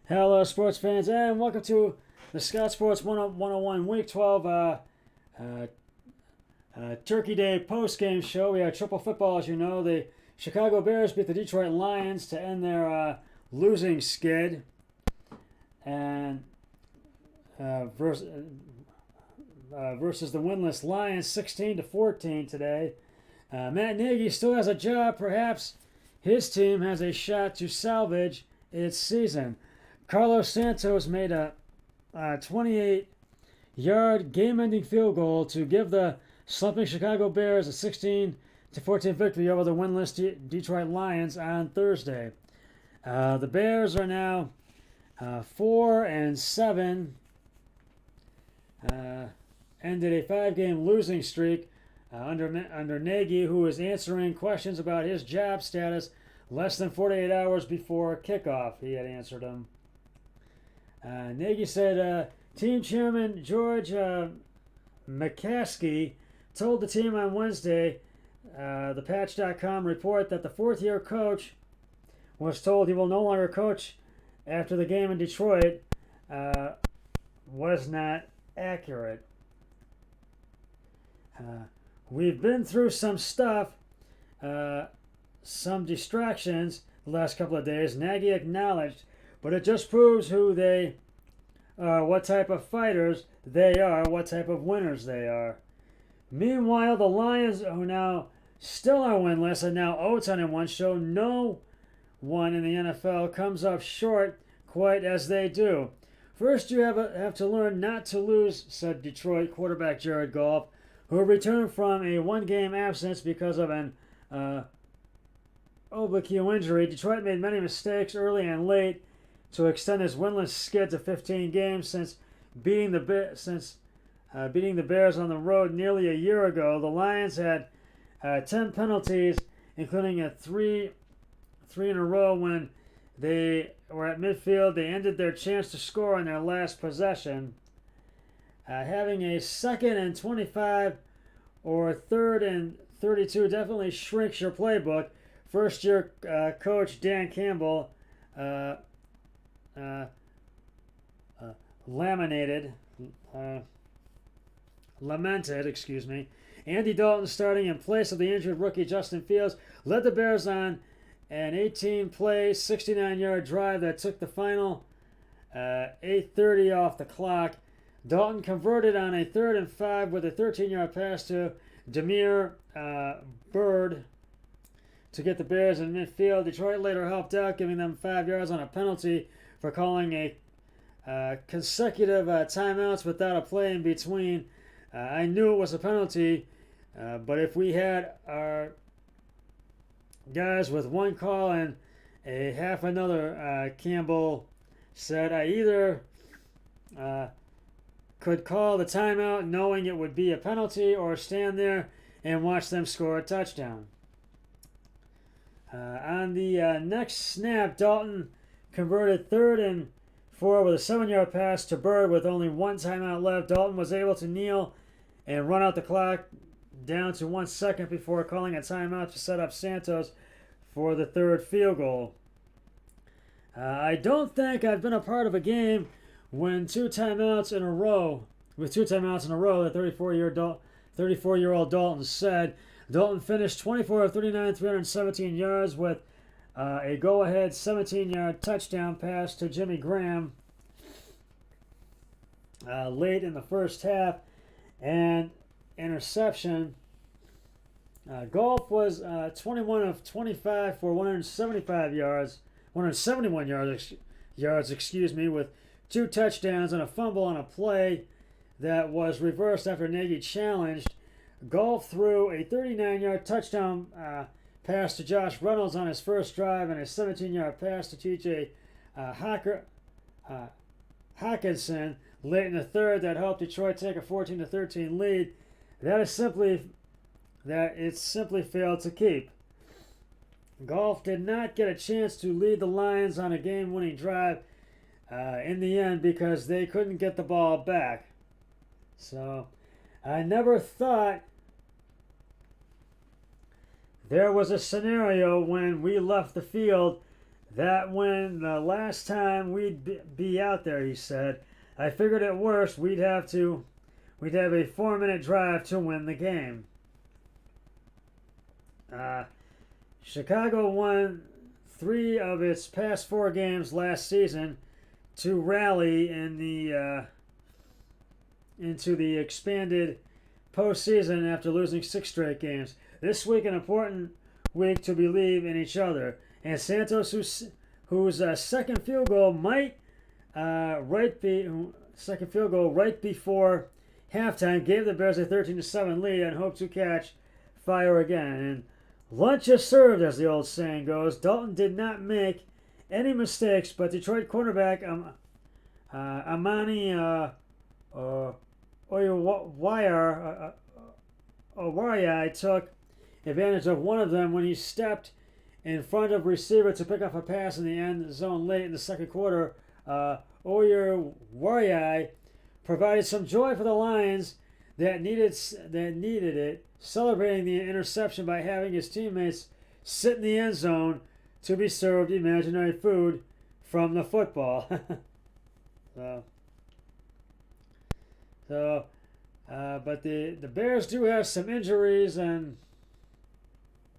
Hello, sports fans, and welcome to the Scott Sports 101 Week 12 Turkey Day post-game show. We have triple football, as you know. The Chicago Bears beat the Detroit Lions to end their losing skid, and versus the winless Lions, 16-14 today. Matt Nagy still has a job. Perhaps his team has a shot to salvage its season. Carlos Santos made a 28-yard game-ending field goal to give the slumping Chicago Bears a 16-14 victory over the winless Detroit Lions on Thursday. The Bears are now 4-7. Ended a 5-game losing streak under Nagy, who is answering questions about his job status less than 48 hours before kickoff. He had answered them. Nagy said team chairman George McCaskey told the team on Wednesday, the Patch.com report, that the fourth-year coach was told he will no longer coach after the game in Detroit was not accurate. We've been through some stuff, some distractions the last couple of days, Nagy acknowledged, but it just proves who they are, what type of fighters they are, what type of winners they are. Meanwhile, the Lions, who now still are winless and now 0-1, show no one in the NFL comes up short quite as they do. First, you have to learn not to lose, said Detroit quarterback Jared Goff, who returned from a one-game absence because of an oblique injury. Detroit made many mistakes early and late to extend his winless skid to 15 games since beating the Bears on the road nearly a year ago. The Lions had 10 penalties, including a three in a row when they were at midfield. They ended their chance to score on their last possession. Having a 2nd and 25 or 3rd and 32 definitely shrinks your playbook. First-year coach Dan Campbell lamented. Andy Dalton, starting in place of the injured rookie Justin Fields, led the Bears on an 18-play, 69-yard drive that took the final 8:30 off the clock. Dalton converted on a 3rd and 5 with a 13-yard pass to Damiere Byrd to get the Bears in midfield. Detroit later helped out, giving them 5 yards on a penalty for calling a consecutive timeouts without a play in between. I knew it was a penalty, but if we had our guys with one call and a half another, Campbell said, I either could call the timeout knowing it would be a penalty or stand there and watch them score a touchdown. On the next snap, Dalton converted 3rd and 4 with a 7-yard pass to Byrd with only one timeout left. Dalton was able to kneel and run out the clock down to 1 second before calling a timeout to set up Santos for the 3rd field goal. I don't think I've been a part of a game when with 2 timeouts in a row, the 34-year-old Dalton said. Dalton finished 24 of 39, 317 yards with a go-ahead 17-yard touchdown pass to Jimmy Graham late in the first half, and interception. Goff was 21 of 25 for 171 yards, with 2 touchdowns and a fumble on a play that was reversed after Nagy challenged. Goff threw a 39-yard touchdown pass to Josh Reynolds on his first drive and a 17-yard pass to T.J. Hawkinson late in the third that helped Detroit take a 14-13 lead. It simply failed to keep. Goff did not get a chance to lead the Lions on a game-winning drive in the end because they couldn't get the ball back. So I never thought there was a scenario when we left the field that when the last time we'd be out there, he said, I figured at worst we'd have a 4-minute drive to win the game. Chicago won 3 of its past 4 games last season to rally into the expanded postseason after losing 6 straight games. This week, an important week to believe in each other. And Santos, whose second field goal right before halftime, gave the Bears a 13-7 lead and hoped to catch fire again. And lunch is served, as the old saying goes. Dalton did not make any mistakes, but Detroit cornerback Amani Oruwariye took advantage of one of them when he stepped in front of receiver to pick up a pass in the end zone late in the second quarter. Oruwariye provided some joy for the Lions that needed it, celebrating the interception by having his teammates sit in the end zone to be served imaginary food from the football. But the Bears do have some injuries, and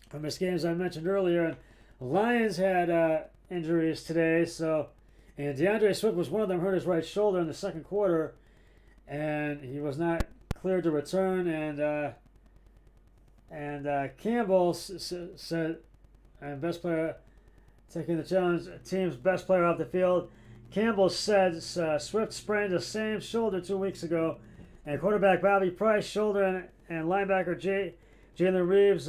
from this game, as I mentioned earlier, and Lions had injuries today. And DeAndre Swift was one of them, hurt his right shoulder in the second quarter, and he was not cleared to return. And Campbell said, and best player taking the challenge, team's best player off the field. Campbell said Swift sprained the same shoulder 2 weeks ago, and quarterback Bobby Price shoulder and linebacker Jalen Reeves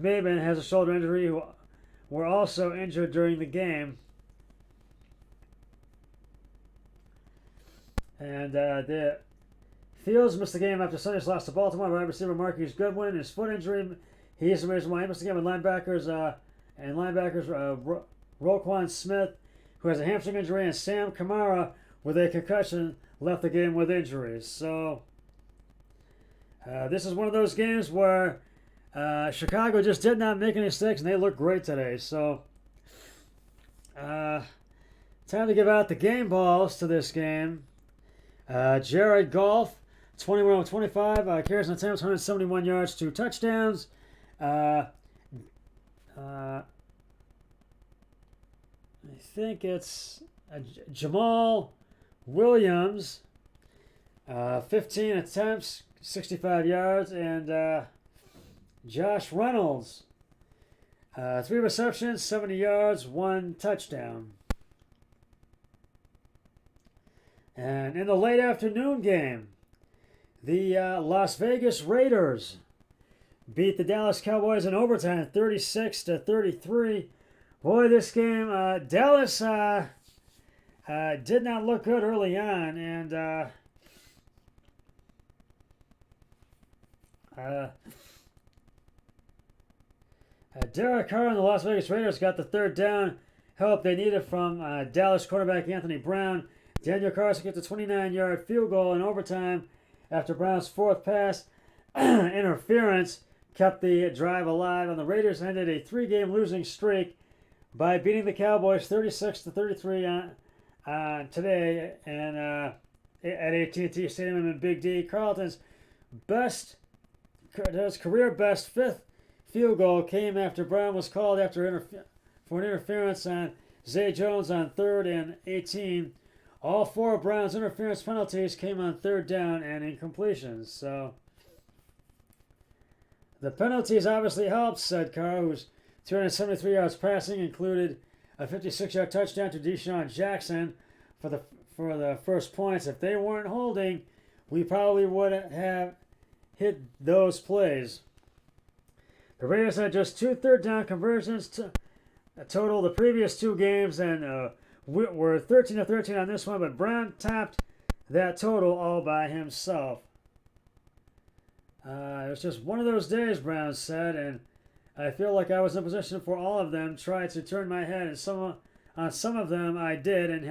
Maben has a shoulder injury, who were also injured during the game. And the Fields missed the game after Sunday's loss to Baltimore. Wide receiver Marquise Goodwin, his foot injury, he is the reason why he missed the game. And linebackers Roquan Smith, who has a hamstring injury, and Sam Kamara with a concussion, left the game with injuries. So this is one of those games where Chicago just did not make any mistakes, and they look great today. So time to give out the game balls to this game. Jared Goff, 21 of 25, carries and attempts, 171 yards, 2 touchdowns. I think it's Jamal Williams, 15 attempts, 65 yards, and Josh Reynolds, 3 receptions, 70 yards, 1 touchdown. And in the late afternoon game, the Las Vegas Raiders beat the Dallas Cowboys in overtime, 36-33. Boy, this game, Dallas did not look good early on, and Derek Carr and the Las Vegas Raiders got the third down help they needed from Dallas quarterback Anthony Brown. Daniel Carlson gets a 29-yard field goal in overtime after Brown's 4th pass interference kept the drive alive, and the Raiders ended a 3-game losing streak by beating the Cowboys 36-33 today and at AT&T Stadium in Big D. Carlton's career best 5th field goal came after Brown was called for an interference on Zay Jones on 3rd and 18. All 4 of Brown's interference penalties came on 3rd down and incompletions. So the penalties obviously helped, said Carr, whose 273 yards passing included a 56-yard touchdown to Deshaun Jackson for the first points. If they weren't holding, we probably would have hit those plays. The Raiders had just 2 third-down conversions total the previous 2 games, and were 13-13 on this one, but Brown topped that total all by himself. It was just one of those days, Brown said, and I feel like I was in position for all of them. Tried to turn my head, and on some of them I did, and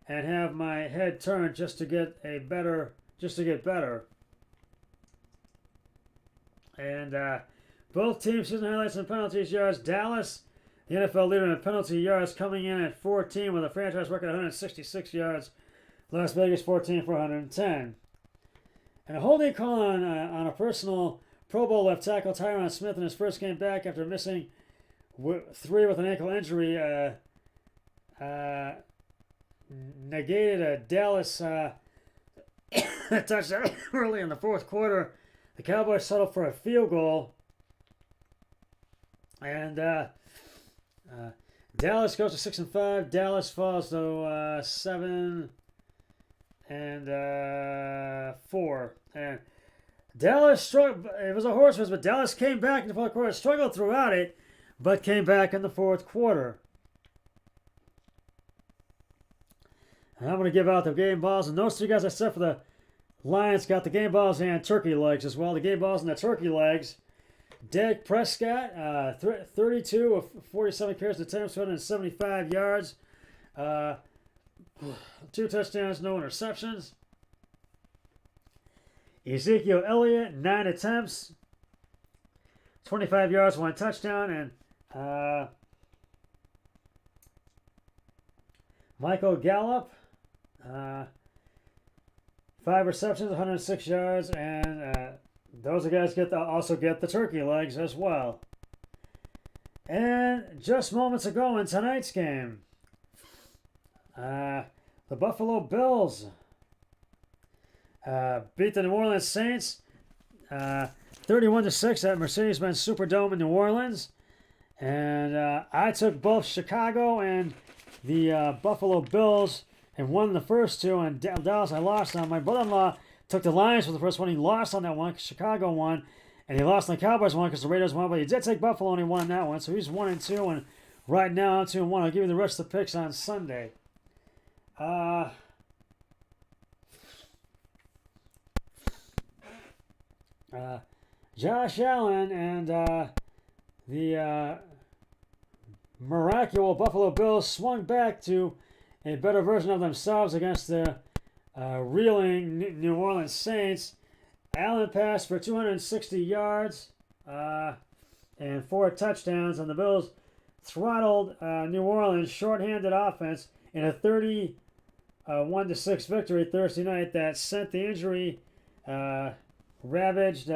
have my head turned just to get better. And both teams' season highlights and penalties yards. Dallas the NFL leader in penalty yards, coming in at 14 with a franchise record of 166 yards. Las Vegas 14 for 110. And a holding call on a personal Pro Bowl left tackle Tyron Smith in his first game back after missing 3 with an ankle injury. Negated a Dallas touchdown early in the fourth quarter. The Cowboys settled for a field goal. And Dallas goes to 6-5. Dallas falls to 7-4. And Dallas struggled. It was a horse race, but Dallas came back in the fourth quarter. Struggled throughout it, but came back in the fourth quarter. And I'm going to give out the game balls. And those 3 guys I said for the Lions got the game balls and turkey legs as well. The game balls and the turkey legs. Dak Prescott, 32 of 47 carries, attempts, 275 yards. 2 touchdowns, no interceptions. Ezekiel Elliott, 9 attempts, 25 yards, 1 touchdown. And Michael Gallup, 5 receptions, 106 yards. And those guys also get the turkey legs as well. And just moments ago in tonight's game, the Buffalo Bills beat the New Orleans Saints 31-6 at Mercedes-Benz Superdome in New Orleans. And I took both Chicago and the Buffalo Bills and won the first 2. And Dallas I lost on. My brother-in-law took the Lions for the first one. He lost on that one because Chicago won. And he lost on the Cowboys one because the Raiders won. But he did take Buffalo and he won that one. So he's 1-2. And right now I'm 2-1. I'll give you the rest of the picks on Sunday. Josh Allen and the miraculous Buffalo Bills swung back to a better version of themselves against the reeling New Orleans Saints. Allen passed for 260 yards and 4 touchdowns, and the Bills throttled New Orleans' shorthanded offense in a 31-6 victory Thursday night that sent the injury ravaged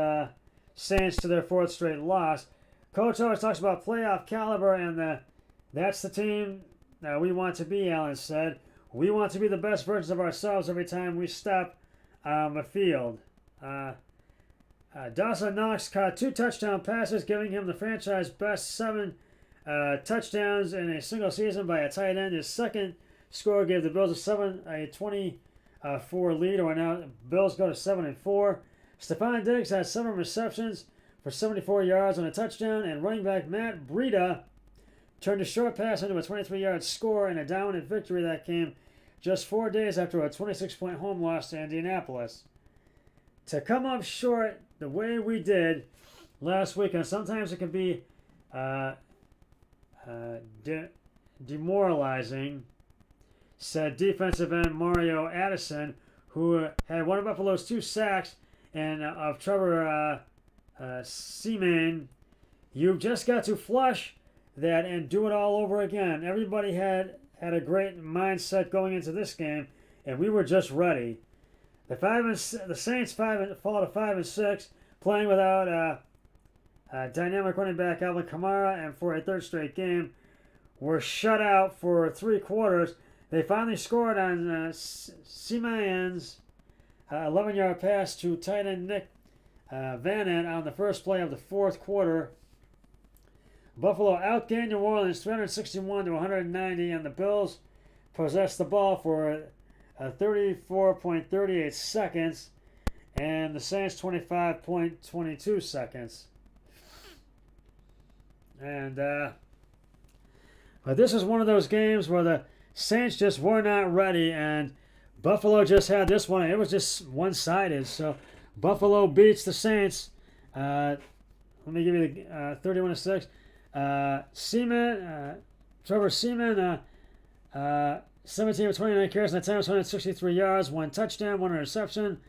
Saints to their 4th straight loss. Coach always talks about playoff caliber, and that's the team we want to be, Allen said. We want to be the best versions of ourselves every time we step on the field. Dawson Knox caught 2 touchdown passes, giving him the franchise best 7 touchdowns in a single season by a tight end. His second score gave the Bills a 24 lead, or now Bills go to 7-4. Stephon Diggs had 7 receptions for 74 yards and a touchdown, and running back Matt Breida turned a short pass into a 23-yard score in a dominant victory that came just 4 days after a 26-point home loss to Indianapolis. To come up short the way we did last week, and sometimes it can be demoralizing, said defensive end Mario Addison, who had one of Buffalo's 2 sacks and of Trevor Seaman. You've just got to flush that and do it all over again. Everybody had a great mindset going into this game, and we were just ready. The Saints fall to 5-6, playing without dynamic running back Alvin Kamara, and for a 3rd straight game, were shut out for 3 quarters. They finally scored on Seaman's 11-yard pass to tight end Nick Vanant on the first play of the 4th quarter. Buffalo outgained New Orleans 361-190, and the Bills possessed the ball for 34.38 seconds, and the Saints 25.22 seconds. And but this is one of those games where the Saints just were not ready, and Buffalo just had this one. It was just one-sided. So Buffalo beats the Saints. Let me give you the 31-6. Trevor Seaman, 17 of 29 carries and attempts, 163 yards, 1 touchdown, 1 interception.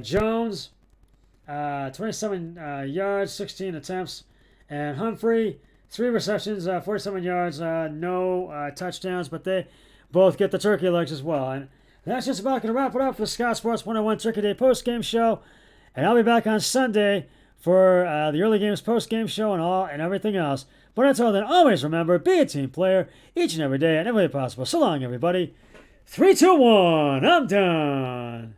Jones, 27 yards, 16 attempts. And Humphrey, 3 receptions, 47 yards, no touchdowns, but they both get the turkey legs as well. And that's just about going to wrap it up for the Scott Sports 101 Turkey Day post-game show. And I'll be back on Sunday for the early games post-game show and everything else. But until then, always remember, be a team player each and every day and every way possible. So long, everybody. 3, 2, 1, I'm done.